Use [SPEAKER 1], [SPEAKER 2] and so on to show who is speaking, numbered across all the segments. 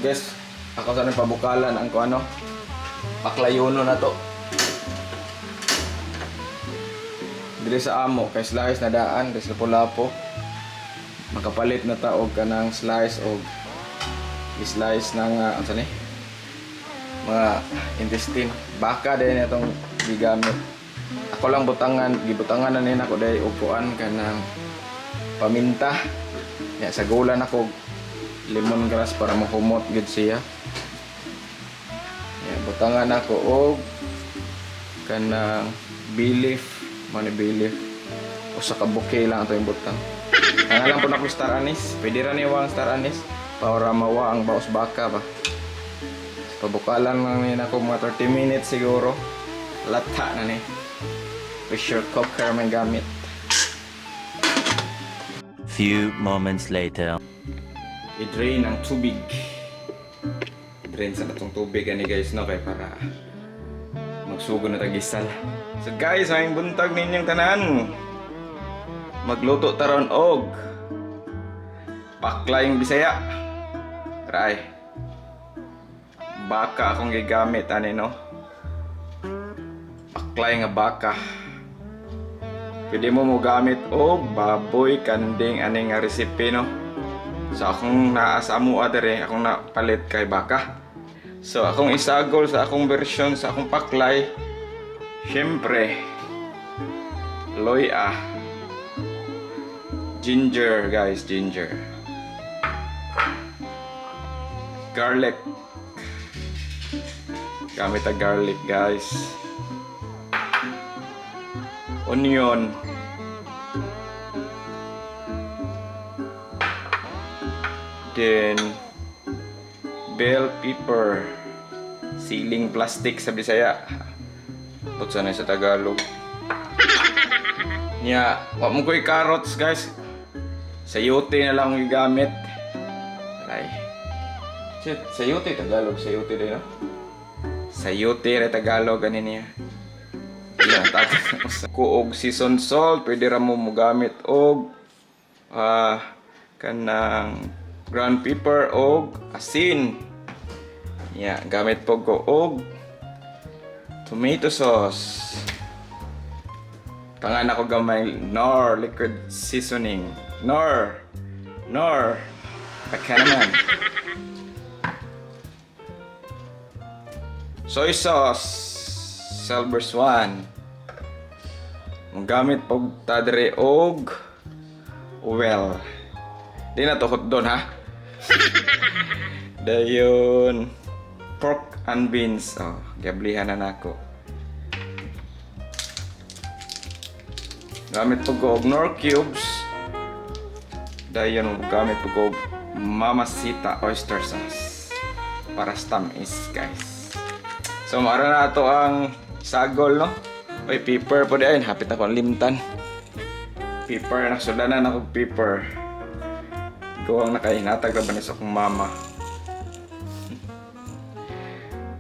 [SPEAKER 1] guys, ako sa pabukalan ang ano, paklayuno na to. Dili sa amo kay slice na daan, dili sa Lapu-Lapu. Makapalit na ta og kanang slice og slice ng ano ni? Mga intestine. Baka din itong gigamit. Ako lang gibutangan na nina ko dai upuan kanang paminta. Ya sa gulan ako lemongrass para mahumot gid siya. Ya butangan ako og kanang bay leaf, money bay leaf. Usa ka bouquet lang ato yung butang. Ang alam po na ko star anise, pwede ra ni wang star anise para mawa ang baos baka ba. Pabukalan lang ni ako mga 30 minutes siguro. Lata na ni. Pressure cooker man gamit.
[SPEAKER 2] Few moments later.
[SPEAKER 1] I-drain ang tubig. I-drain sa natong tubig ani guys no kay para magsugo na tagisal. So guys, ang buntag ninyong tanan. Magluto taron og paklayong Bisaya. Try. Baka akong gigamit ani no. Paklay nga baka. Pwede mo gamit og baboy kanding ani nga recipe no. So akong naa sa amua dere, akong napalit kay baka. So akong isagol sa akong version sa akong paklay. Syempre loya. Ginger guys, ginger. Garlic. Gamit ang garlic guys. Onion. Then bell pepper. Siling plastic sa Bisaya. Putsa na sa Tagalog. Nya, wa mo koy carrots guys. Sayote na lang yung gamit. Ay. Shit, sayote Tagalog, sayote din no. Sayote na Tagalog ganin niya. Yan, kuog season salt, pwede ra mo gamit og kanang ground pepper og asin. Ya, gamit po ko og tomato sauce. Tangan ako gamay Knorr liquid seasoning. Knorr. Baka naman. Soy sauce. Silver Swan. Gamit po tadre og well. Di na tukot doon ha. Dayon pork and beans. Oh, gablihan na nako. Gamit po ko og Knorr cubes. Dayon gamit po ko og Mamacita oyster sauce para tamis guys. So mara na ato ang sagol no. Oy pepper po diyan, hapit na ko limtan. Pepper na sudanan ako pepper. Gawang nakahinatag ra ba ni sa akong mama.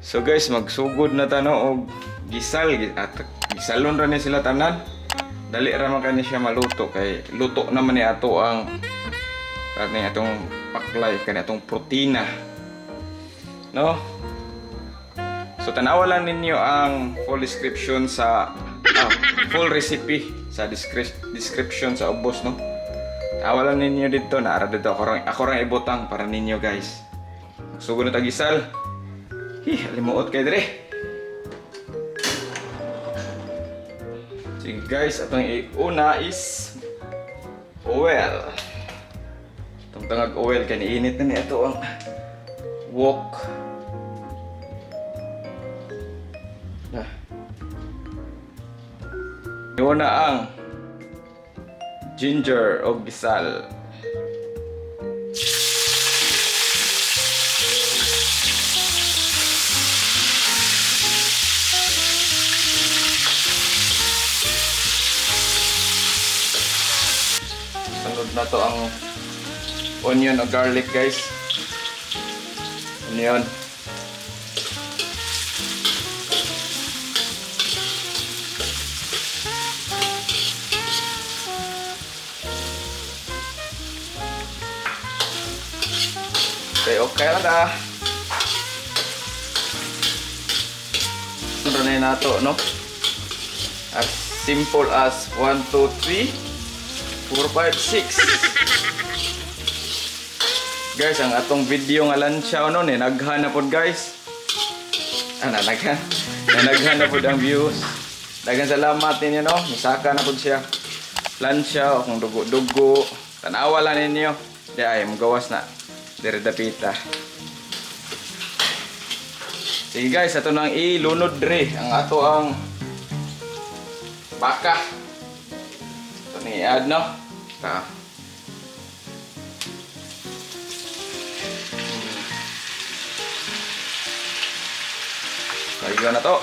[SPEAKER 1] So guys, magsugod na ta no og gisal at gisalon ra ni sila tanan. Dali ra man kani siya maluto kay luto naman ni ato ang kani atong paklay kani atong protina. No? So tanawa lang ninyo ang full description sa full recipe sa description sa ubos no. Tanawa lang ninyo dito, naara dito ako rang ibutang para ninyo guys. Sugod na tagisal. Limuot kay dire. Sige guys, atong una is oil. Itong tangag oil kay niinit na ni ato ang wok. Yun na ang ginger o gisal. Sunod na to ang onion o garlic guys. Onion. Okay, okay lang Runay nato, no? As simple as 1, 2, 3, 4, 5, 6. Guys, ang atong video nga lansyaw no, naghan na pod guys. Naghan na pod ang views. Daghang salamat ninyo no, misaka na pod siya. Lansyaw, akong dugo-dugo. Tanawa lang ninyo. Di ay, magawas na. Dire dapita. Sige guys, ato nang ilunod dre ang ato ang baka. Ito ni i-add no. Kaya na to.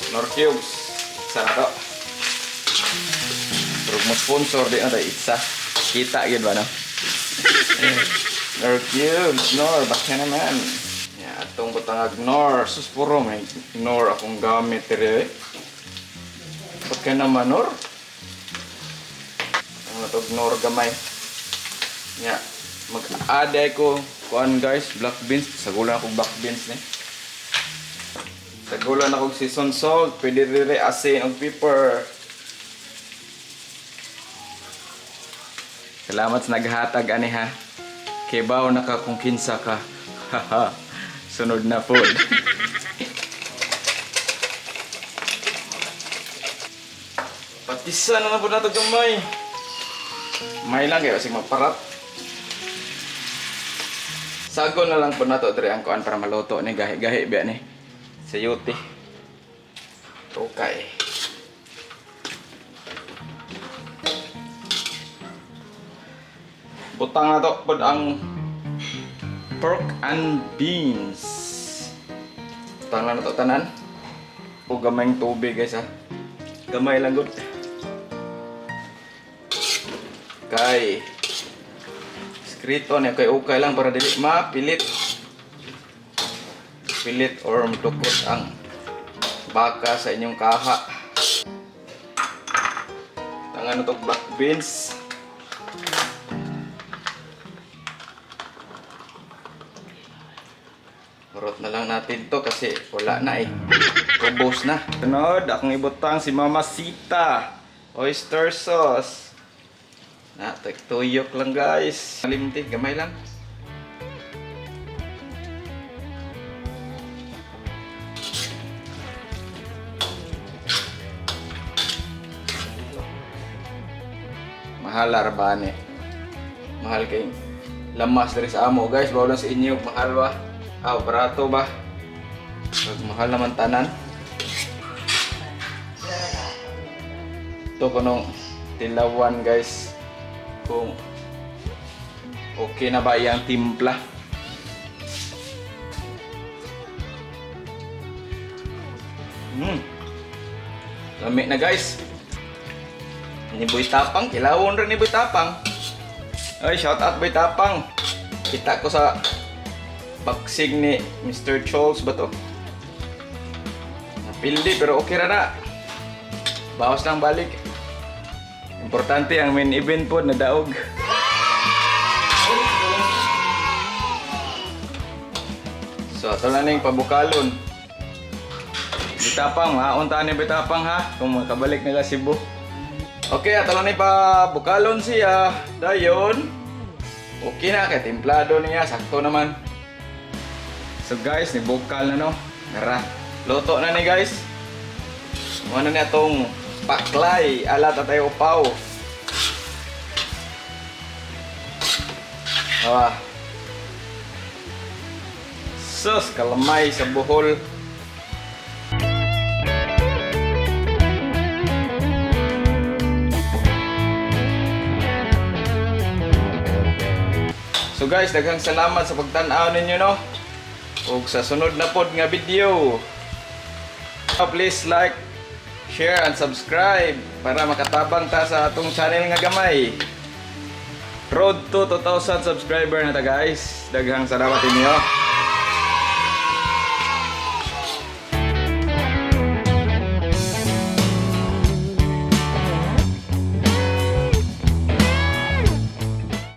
[SPEAKER 1] Nor cubes. Isa na to. Pero mo sponsor di na tayo isa. Kita yun ba no? Nor cubes. Nor. Baka naman. Itong butangag Nor. Sus puro may Nor akong gamit. Baka naman Nor. Nor gamay. Mag-add ko kuan guys, black beans. Sagulan ako black beans ni. Sagulan ako season salt, pwede rin asin og pepper. Salamat sa naghatag ani ha. Kibaw na ka kung kinsa ka. Haha. Sunod na food. Patisan na po nato gamay. May lang kayo, sige magparat. Sago na lang po na to dre ang kuan para maluto ni gahi-gahi biya ni. Sayuti. Okay. Butang na to pod ang pork and beans. Butang na to tanan. O gamayng tubig guys ha. Gamay lang gud. Kay skrito niya kay okay lang para dili mapilit or matukot ang baka sa inyong kaha. Tangan to black beans. Murot na lang natin to kasi wala na eh. Ubos na. Sunod akong ibutang si Mama Sita oyster sauce. Tuyok lang guys. Malimti, gamay lang. Mahal arbane. Mahal kay lamas dari sa amo guys. Bawal lang sa inyo. Mahal ba? Barato ba? Mahal naman tanan. Ito kunong tilawan guys. Kung okay na ba yung timpla. Lami na guys. Ni Boy Tapang, kilawon rin ni Boy Tapang. Ay, shout out Boy Tapang. Kita ko sa baksig ni Mr. Chols ba to? Napildi pero okay ra na. Bawas lang balik. Importante ang main event po na daog. So, ito na yung pabukalon. Bitapang, mauntaan ni Bitapang ha. Kung makabalik nila Cebu. Okay, ito na yung pabukalon siya. Dayon. Okay na, kaya timplado niya. Sakto naman. So guys, nibukal na no. Nara. Luto na ni guys. Ano na itong paklay, alat at tayo upaw. Sus, kalamay sa buhol. So guys, daghang salamat sa pagtan-aw ninyo no. Ug sa sunod na pod nga video. Please like, share and subscribe para makatabang ta sa atong channel nga gamay. Road to 2,000 subscriber na ta guys. Daghang salamat inyo.